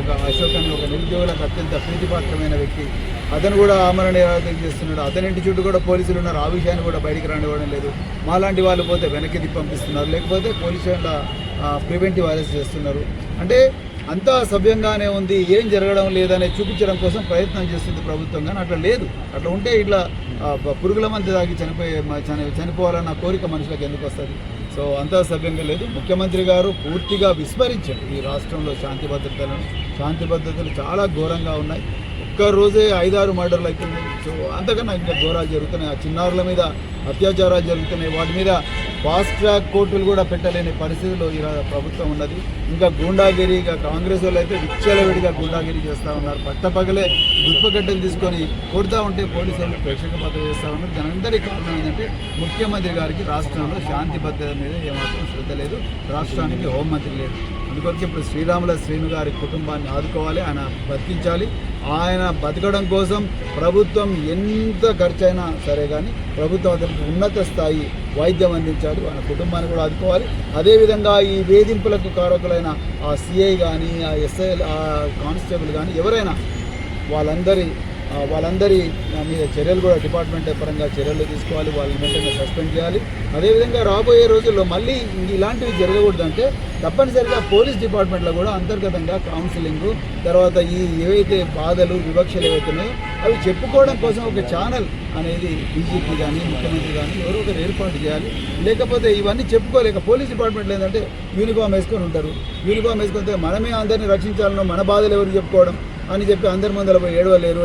ఒక అశోక్ అని ఒక నిరుద్యోగులకు అత్యంత ప్రీతిపాత్రమైన వ్యక్తి, అతను కూడా ఆమరణ నిరాకరణ చేస్తున్నాడు. అతని ఇంటి చుట్టూ కూడా పోలీసులు ఉన్నారు. ఆ విషయాన్ని కూడా బయటికి రానివ్వడం లేదు. మాలాంటి వాళ్ళు పోతే వెనక్కి పంపిస్తున్నారు, లేకపోతే పోలీసుల ప్రివెంటివ్ అరెస్ట్ చేస్తున్నారు. అంటే అంతా సభ్యంగానే ఉంది, ఏం జరగడం లేదనే చూపించడం కోసం ప్రయత్నం చేస్తుంది ప్రభుత్వం. కానీ అట్లా లేదు. అట్లా ఉంటే ఇట్లా పురుగుల మంది తాగి చనిపోవాలన్న కోరిక మనుషులకు ఎందుకు వస్తుంది? సో అంతా సభ్యంగా లేదు. ముఖ్యమంత్రి గారు పూర్తిగా విస్మరించారు ఈ రాష్ట్రంలో శాంతి భద్రతలు చాలా ఘోరంగా ఉన్నాయి. ఒక్కరోజే 5-6 మర్డర్లు అవుతున్నాయి. సో అంతకన్నా ఇంకా ఘోరాలు జరుగుతున్నాయి. ఆ చిన్నారుల మీద అత్యాచారాలు జరుగుతున్నాయి. వాటి మీద ఫాస్ట్ ట్రాక్ కోర్టులు కూడా పెట్టలేని పరిస్థితిలో ఈ ప్రభుత్వం ఉన్నది. ఇంకా గూండాగిరిగా కాంగ్రెస్ వాళ్ళు అయితే విచ్చలవిడిగా గూండాగిరి చేస్తూ ఉన్నారు. పట్టపగలే గుర్పగడ్డలు తీసుకొని కొడుతూ ఉంటే పోలీసు వాళ్ళు ప్రేక్షక పాత్ర చేస్తూ ఉన్నారు. దానందరికీ కారణం ఏంటంటే ముఖ్యమంత్రి గారికి రాష్ట్రంలో శాంతి భద్రత మీద ఏమాత్రం శ్రద్ధ లేదు. రాష్ట్రానికి హోంమంత్రి లేదు. అందుకొచ్చి ఇప్పుడు శ్రీరాముల శ్రీను గారి కుటుంబాన్ని ఆదుకోవాలి, ఆయన బతికించాలి. ఆయన బతకడం కోసం ప్రభుత్వం ఎంత ఖర్చైనా సరే కానీ ప్రభుత్వం అతనికి ఉన్నత స్థాయి వైద్యం అందించాలి, ఆయన కుటుంబాన్ని కూడా ఆదుకోవాలి. అదేవిధంగా ఈ వేధింపులకు కారకులైన ఆ సిఐ కానీ, ఆ ఎస్ఐ, ఆ కానిస్టేబుల్ కానీ ఎవరైనా వాళ్ళందరి మీద చర్యలు కూడా డిపార్ట్మెంట్ పరంగా చర్యలు తీసుకోవాలి. వాళ్ళని వెంటనే సస్పెండ్ చేయాలి. అదేవిధంగా రాబోయే రోజుల్లో మళ్ళీ ఇలాంటివి జరగకూడదంటే తప్పనిసరిగా పోలీస్ డిపార్ట్మెంట్లో కూడా అంతర్గతంగా కౌన్సిలింగ్, తర్వాత ఏవైతే బాధలు వివక్షలు ఏవైతున్నాయో అవి చెప్పుకోవడం కోసం ఒక ఛానల్ అనేది డీజీపీ కానీ ముఖ్యమంత్రి కానీ ఎవరో ఒకరు ఏర్పాటు చేయాలి. లేకపోతే ఇవన్నీ చెప్పుకోలేక పోలీస్ డిపార్ట్మెంట్లో ఏంటంటే యూనిఫామ్ వేసుకొని ఉంటారు. యూనిఫామ్ వేసుకుంటే మనమే అందరినీ రక్షించాలనో మన బాధలు ఎవరు చెప్పుకోవడం అని చెప్పి అందరి ముందర పోయి ఏడవలేరు.